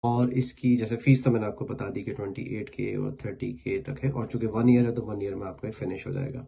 और इसकी जैसे फीस तो मैंने आपको बता दी कि 28K और 30K तक है, और चूंकि 1 ईयर है तो 1 ईयर में आपका फिनिश हो जाएगा।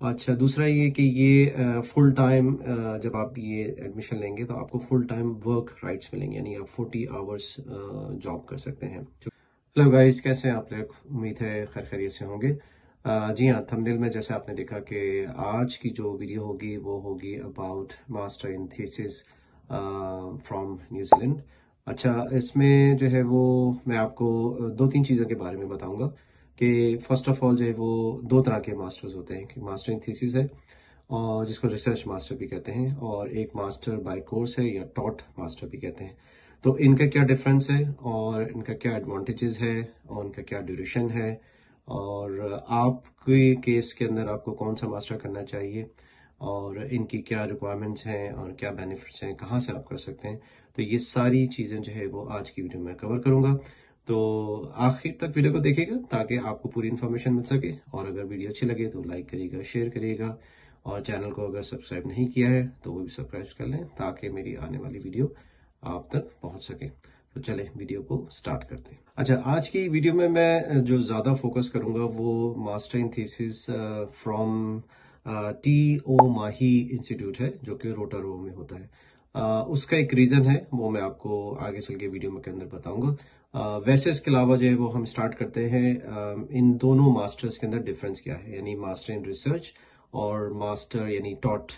अच्छा, दूसरा ये कि ये फुल टाइम जब आप ये एडमिशन लेंगे तो आपको फुल टाइम वर्क राइट्स मिलेंगे, यानी आप 40 आवर्स जॉब कर सकते हैं। हेलो गाइस, कैसे हैं आप लोग? उम्मीद है खैर खैरियत से होंगे। जी हाँ, थंबनेल में जैसे आपने देखा कि आज की जो वीडियो होगी वो होगी about master in thesis from New Zealand. अच्छा, इसमें जो है वो मैं आपको दो तीन चीज़ों के बारे में बताऊंगा कि फर्स्ट ऑफ ऑल जो है वो दो तरह के मास्टर्स होते हैं कि मास्टर इन थीसिस है और जिसको रिसर्च मास्टर भी कहते हैं, और एक मास्टर बाय कोर्स है या टॉट मास्टर भी कहते हैं। तो इनका क्या डिफरेंस है और इनका क्या एडवांटेजेस है और इनका क्या ड्यूरेशन है, और आपके केस के अंदर आपको कौन सा मास्टर करना चाहिए, और इनकी क्या रिक्वायरमेंट्स हैं और क्या बेनिफिट्स हैं, कहाँ से आप कर सकते हैं। तो ये सारी चीज़ें जो है वो आज की वीडियो में कवर करूंगा। तो आखिर तक वीडियो को देखिएगा ताकि आपको पूरी इन्फॉर्मेशन मिल सके, और अगर वीडियो अच्छी लगे तो लाइक करिएगा, शेयर करिएगा, और चैनल को अगर सब्सक्राइब नहीं किया है तो वो भी सब्सक्राइब कर लें ताकि मेरी आने वाली वीडियो आप तक पहुंच सके। तो चले वीडियो को स्टार्ट करते हैं। अच्छा, आज की वीडियो में मैं जो ज्यादा फोकस करूंगा वो master in thesis from TO Mahi institute है, जो कि रोटारो में होता है। उसका एक रीजन है, वो मैं आपको आगे चल के वीडियो में के अंदर बताऊंगा। वैसे इसके अलावा जो है वो हम स्टार्ट करते हैं इन दोनों मास्टर्स के अंदर डिफरेंस क्या है, यानी मास्टर इन रिसर्च और मास्टर यानी टॉट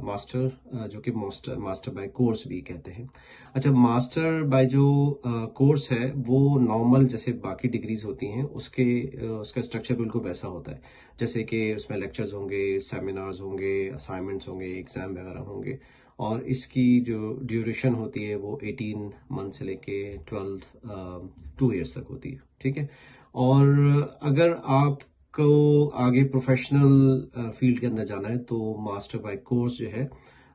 मास्टर, जो कि मास्टर बाय कोर्स भी कहते हैं। अच्छा, मास्टर बाय जो कोर्स है वो नॉर्मल जैसे बाकी डिग्रीज होती हैं उसका स्ट्रक्चर बिल्कुल वैसा होता है, जैसे कि उसमें लेक्चर्स होंगे, सेमिनार्स होंगे, असाइनमेंट्स होंगे, एग्जाम वगैरह होंगे, और इसकी जो ड्यूरेशन होती है वो 18 मंथ से लेके 2 ईयर्स तक होती है। ठीक है, और अगर आप को आगे प्रोफेशनल फील्ड के अंदर जाना है तो मास्टर बाय कोर्स जो है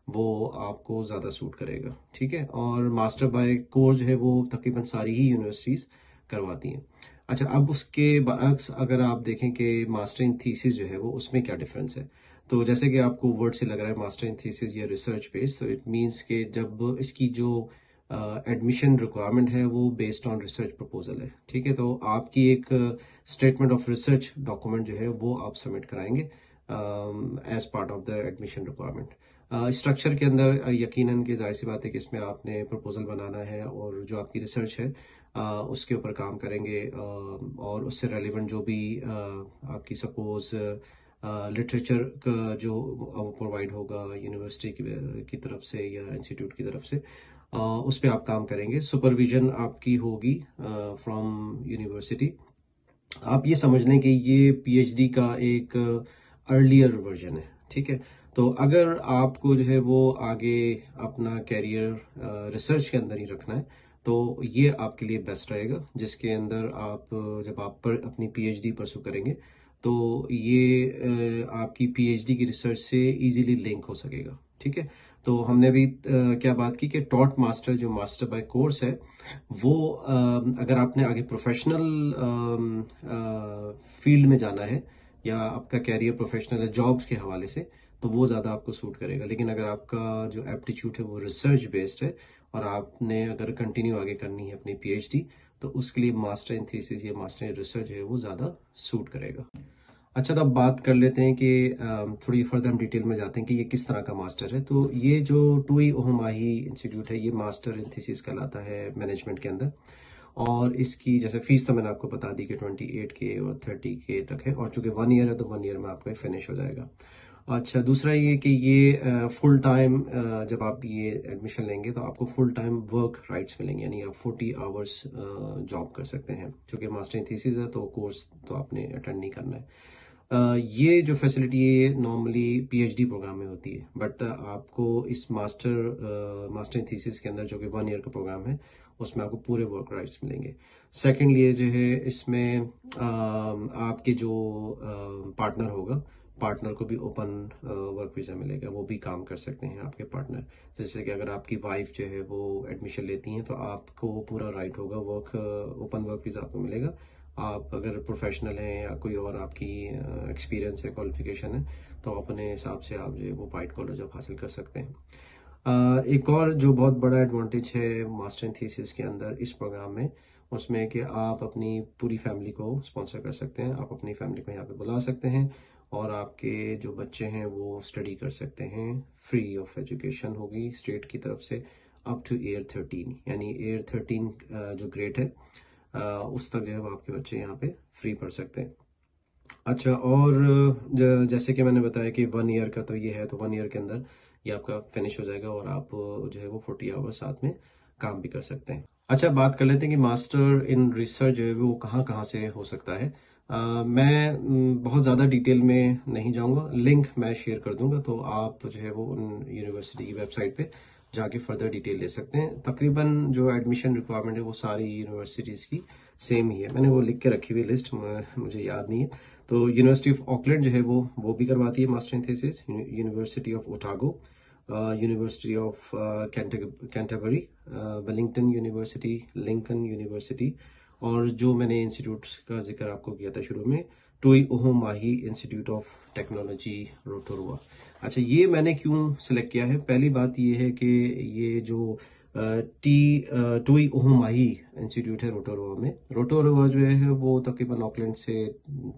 वो आपको ज्यादा सूट करेगा। ठीक है, और मास्टर बाय कोर्स जो है वो तकरीबन सारी ही यूनिवर्सिटीज करवाती हैं। अच्छा, अब उसके बरअक्स अगर आप देखें कि मास्टर इन थीसिस जो है वो उसमें क्या डिफरेंस है, तो जैसे कि आपको वर्ड से लग रहा है मास्टर इन थीसिस या रिसर्च बेस्ड, तो इट मींस कि जब इसकी जो एडमिशन रिक्वायरमेंट है वो बेस्ड ऑन रिसर्च प्रपोजल है। ठीक है, तो आपकी एक स्टेटमेंट ऑफ रिसर्च डॉक्यूमेंट जो है वो आप सबमिट कराएंगे as part of the admission requirement. Structure के अंदर यकीनन की जाहिर सी बात है कि इसमें आपने प्रपोजल बनाना है और जो आपकी रिसर्च है उसके ऊपर काम करेंगे, और उससे रेलिवेंट जो भी आपकी सपोज लिटरेचर का जो प्रोवाइड होगा यूनिवर्सिटी की तरफ से या इंस्टीट्यूट की तरफ से, उस पर आप काम करेंगे। सुपरविजन आपकी होगी फ्रॉम यूनिवर्सिटी। आप ये समझ लें कि ये पीएचडी का एक अर्लियर वर्जन है। ठीक है, तो अगर आपको जो है वो आगे अपना कैरियर रिसर्च के अंदर ही रखना है तो ये आपके लिए बेस्ट रहेगा, जिसके अंदर आप जब आप अपनी पीएचडी परसू करेंगे तो ये आपकी पीएचडी की रिसर्च से इजीली लिंक हो सकेगा। ठीक है, तो हमने भी क्या बात की कि टॉट मास्टर जो मास्टर बाय कोर्स है वो अगर आपने आगे प्रोफेशनल फील्ड में जाना है या आपका कैरियर प्रोफेशनल है जॉब्स के हवाले से, तो वो ज्यादा आपको सूट करेगा। लेकिन अगर आपका जो एप्टीट्यूड है वो रिसर्च बेस्ड है और आपने अगर कंटिन्यू आगे करनी है अपनी पीएचडी, तो उसके लिए मास्टर इन थीसिस या मास्टर इन रिसर्च है वो ज्यादा सूट करेगा। अच्छा, तो अब बात कर लेते हैं कि थोड़ी फर्दर हम डिटेल में जाते हैं कि ये किस तरह का मास्टर है। तो ये जो टूई ओहमाही इंस्टीट्यूट है ये मास्टर इन थीसिस कहलाता है मैनेजमेंट के अंदर, और इसकी जैसे फीस तो मैंने आपको बता दी कि 28K और 30K तक है, और चूंकि 1 ईयर है तो 1 ईयर में आपका फिनिश हो जाएगा। अच्छा, दूसरा ये कि ये फुल टाइम जब आप ये एडमिशन लेंगे तो आपको फुल टाइम वर्क राइट्स मिलेंगे, यानी आप 40 आवर्स जॉब कर सकते हैं। चूंकि मास्टर इन थीसिस है तो कोर्स तो आपने अटेंड नहीं करना है। ये जो फैसिलिटी है नॉर्मली पीएचडी प्रोग्राम में होती है, बट आपको इस मास्टर इन थीसिस के अंदर जो कि 1 ईयर का प्रोग्राम है उसमें आपको पूरे वर्क राइट्स मिलेंगे। सेकेंडली ये जो है इसमें आपके जो पार्टनर होगा, पार्टनर को भी ओपन वर्क वीजा मिलेगा, वो भी काम कर सकते हैं आपके पार्टनर। जैसे कि अगर आपकी वाइफ जो है वो एडमिशन लेती हैं तो आपको पूरा राइट होगा, ओपन वर्क वीजा आपको मिलेगा। आप अगर प्रोफेशनल हैं या कोई और आपकी एक्सपीरियंस है, क्वालिफिकेशन है, तो अपने हिसाब से आप जो है वो वाइट कॉलर जॉब हासिल कर सकते हैं। एक और जो बहुत बड़ा एडवांटेज है मास्टर इन थीसिस के अंदर इस प्रोग्राम में, उसमें कि आप अपनी पूरी फैमिली को स्पॉन्सर कर सकते हैं, आप अपनी फैमिली को यहाँ पे बुला सकते हैं और आपके जो बच्चे हैं वो स्टडी कर सकते हैं। फ्री ऑफ एजुकेशन होगी स्टेट की तरफ से अप टू ईयर 13, यानी ईयर 13 जो ग्रेड है उस तक जो है वो आपके बच्चे यहाँ पे फ्री पढ़ सकते हैं। अच्छा, और जैसे कि मैंने बताया कि 1 ईयर का तो ये है, तो 1 ईयर के अंदर ये आपका फिनिश हो जाएगा और आप जो है वो 40 आवर्स साथ में काम भी कर सकते हैं। अच्छा, बात कर लेते हैं कि मास्टर इन रिसर्च जो है वो कहाँ कहाँ से हो सकता है। मैं बहुत ज़्यादा डिटेल में नहीं जाऊंगा, लिंक मैं शेयर कर दूंगा, तो आप जो है वो उन यूनिवर्सिटी की वेबसाइट पे जाके फर्दर डिटेल ले सकते हैं। तकरीबन जो एडमिशन रिक्वायरमेंट है वो सारी यूनिवर्सिटीज़ की सेम ही है, मैंने वो लिख के रखी हुई लिस्ट, मुझे याद नहीं है। तो यूनिवर्सिटी ऑफ ऑकलैंड जो है वो भी करवाती है master in thesis, university of Otago, university of Canterbury, Wellington university, Lincoln university, और जो मैंने इंस्टीट्यूट्स का जिक्र आपको किया था शुरू में, टोई ओहो माही इंस्टीट्यूट ऑफ टेक्नोलॉजी रोटोरुआ। अच्छा, ये मैंने क्यों सिलेक्ट किया है? पहली बात ये है कि ये जो टोई ओहो माही इंस्टीट्यूट है रोटोरुआ में, रोटोरुआ जो है वो तकरीबन ऑकलैंड से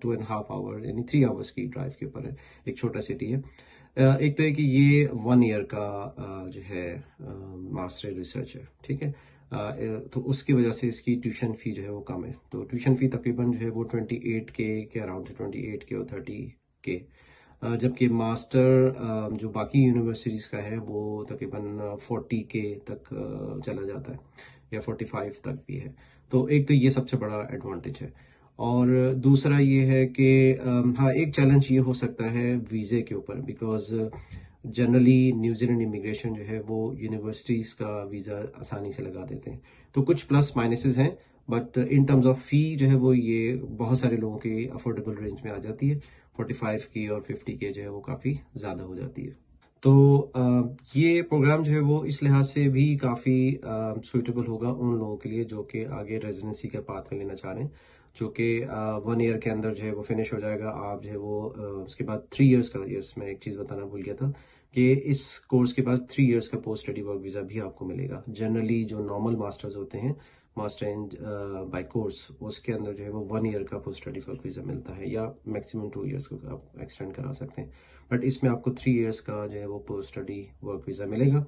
2.5 आवर यानी 3 आवर्स की ड्राइव के ऊपर है, एक छोटा सिटी है। एक तो है कि ये 1 ईयर का जो है मास्टर रिसर्च है, ठीक है। तो उसकी वजह से इसकी ट्यूशन फी जो है वो कम है, तो ट्यूशन फी तकरीबन जो है वो 28K के अराउंड है, 28K और 30K। जबकि मास्टर जो बाकी यूनिवर्सिटीज का है वो तकरीबन 40K तक चला जाता है, या 45 तक भी है। तो एक तो ये सबसे बड़ा एडवांटेज है, और दूसरा ये है कि हाँ, एक चैलेंज ये हो सकता है वीजे के ऊपर, बिकॉज जनरली न्यूजीलैंड इमिग्रेशन जो है वो यूनिवर्सिटीज का वीजा आसानी से लगा देते हैं। तो कुछ प्लस माइनसेस हैं, बट इन टर्म्स ऑफ फी जो है वो ये बहुत सारे लोगों की अफोर्डेबल रेंज में आ जाती है। 45K और 50K जो है वो काफी ज्यादा हो जाती है। तो ये प्रोग्राम जो है वो इस लिहाज से भी काफ़ी सुइटेबल होगा उन लोगों के लिए जो कि आगे रेजिडेंसी के पाथ में लेना चाह रहे हैं, जो कि 1 ईयर के अंदर जो है वो फिनिश हो जाएगा। आप जो है वो उसके बाद 3 इयर्स का, यस मैं एक चीज़ बताना भूल गया था कि इस कोर्स के बाद 3 इयर्स का पोस्ट स्टडी वर्क वीज़ा भी आपको मिलेगा। जनरली जो नॉर्मल मास्टर्स होते हैं, मास्टर इन बाय कोर्स, उसके अंदर जो है वो 1 ईयर का पोस्ट स्टडी वर्क वीज़ा मिलता है, या मैक्सिमम 2 इयर्स को आप एक्सटेंड करा सकते हैं। बट इसमें आपको 3 इयर्स का जो है वो पोस्ट स्टडी वर्क वीज़ा मिलेगा।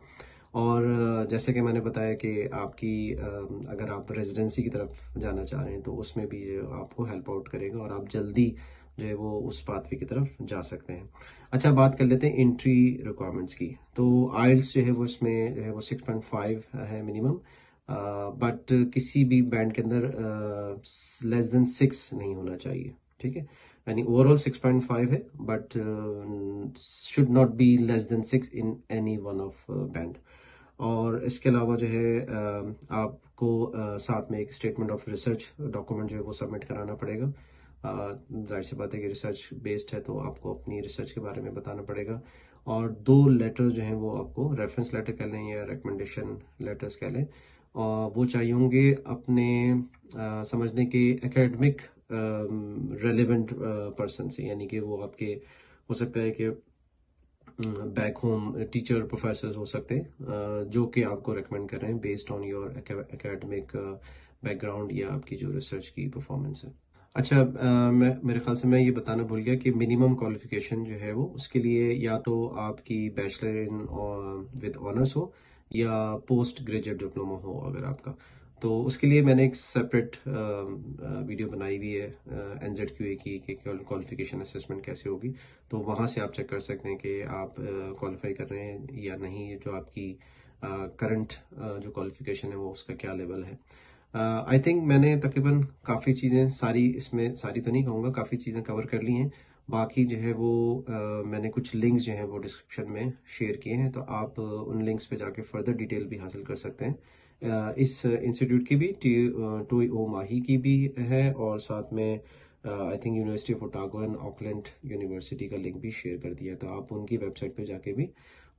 और जैसे कि मैंने बताया कि आपकी अगर आप रेजिडेंसी की तरफ जाना चाह रहे हैं तो उसमें भी आपको हेल्प आउट करेगा और आप जल्दी जो है वो उस पाथवे की तरफ जा सकते हैं। अच्छा, बात कर लेते हैं एंट्री रिक्वायरमेंट्स की। तो आइल्स जो है वो इसमें जो है वो 6.5 है मिनिमम, बट किसी भी बैंड के अंदर लेस देन 6 नहीं होना चाहिए, ठीक है। यानी ओवरऑल 6.5 है, but should not be less than 6 in any one of band. और इसके अलावा जो है आपको साथ में एक स्टेटमेंट ऑफ रिसर्च डॉक्यूमेंट जो है वो सबमिट कराना पड़ेगा। जाहिर सी बात है कि रिसर्च बेस्ड है तो आपको अपनी रिसर्च के बारे में बताना पड़ेगा। और 2 लेटर्स जो हैं वो आपको, रेफरेंस लेटर कह लें या रिकमेंडेशन लेटर्स कह लें, और वो चाहिए होंगे अपने समझने के एकेडमिक रेलेवेंट पर्सन से, यानी कि वो आपके हो सकता है कि बैक होम टीचर प्रोफेसर हो सकते हैं जो कि आपको रेकमेंड कर रहे हैं based on your academic background या आपकी जो रिसर्च की परफॉर्मेंस है। अच्छा, मेरे ख्याल से मैं ये बताना भूल गया कि मिनिमम क्वालिफिकेशन जो है वो उसके लिए या तो आपकी बैचलर इन विद ऑनर्स हो या पोस्ट ग्रेजुएट डिप्लोमा हो अगर आपका, तो उसके लिए मैंने एक सेपरेट वीडियो बनाई हुई है NZQA की कि क्वालिफिकेशन असेसमेंट कैसे होगी। तो वहाँ से आप चेक कर सकते हैं कि आप क्वालिफाई कर रहे हैं या नहीं, जो आपकी करंट जो क्वालिफिकेशन है वो उसका क्या लेवल है। आई थिंक मैंने तकरीबन काफ़ी चीज़ें सारी, इसमें सारी तो नहीं कहूँगा, काफ़ी चीज़ें कवर कर ली हैं। बाकी जो है वो मैंने कुछ लिंक्स जो हैं वो डिस्क्रिप्शन में शेयर किए हैं, तो आप उन लिंक्स पे जाके फर्दर डिटेल भी हासिल कर सकते हैं। इस इंस्टीट्यूट की भी टोई ओ माही की भी है, और साथ में I think university of Otago and Auckland university का लिंक भी शेयर कर दिया है, तो आप उनकी वेबसाइट पे जाके भी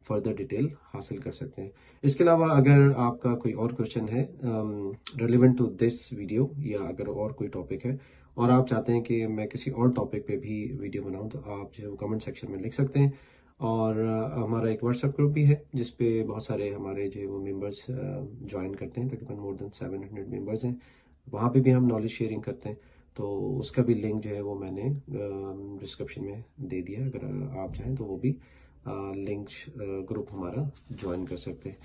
फर्दर डिटेल हासिल कर सकते हैं। इसके अलावा अगर आपका कोई और क्वेश्चन है रिलेवेंट टू दिस वीडियो, या अगर और कोई टॉपिक है और आप चाहते हैं कि मैं किसी और टॉपिक पे भी वीडियो बनाऊं, तो आप जो है वो कमेंट सेक्शन में लिख सकते हैं। और हमारा एक व्हाट्सएप ग्रुप भी है जिसपे बहुत सारे हमारे जो है वो मेंबर्स ज्वाइन करते हैं। तकरीबन मोर देन 700 मेंबर्स हैं। वहाँ पे भी हम नॉलेज शेयरिंग करते हैं, तो उसका भी लिंक जो है वो मैंने डिस्क्रिप्शन में दे दिया। अगर आप चाहें तो वो भी लिंक ग्रुप हमारा ज्वाइन कर सकते हैं।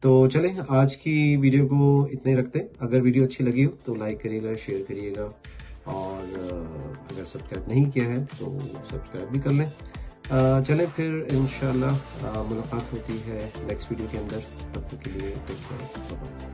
तो चलें, आज की वीडियो को इतने रखते हैं। अगर वीडियो अच्छी लगी हो तो लाइक करिएगा, शेयर करिएगा, और अगर सब्सक्राइब नहीं किया है तो सब्सक्राइब भी कर लें। चलें फिर इंशाल्लाह मुलाकात होती है नेक्स्ट वीडियो के अंदर। तब तक के लिए टेक केयर, बाय बाय।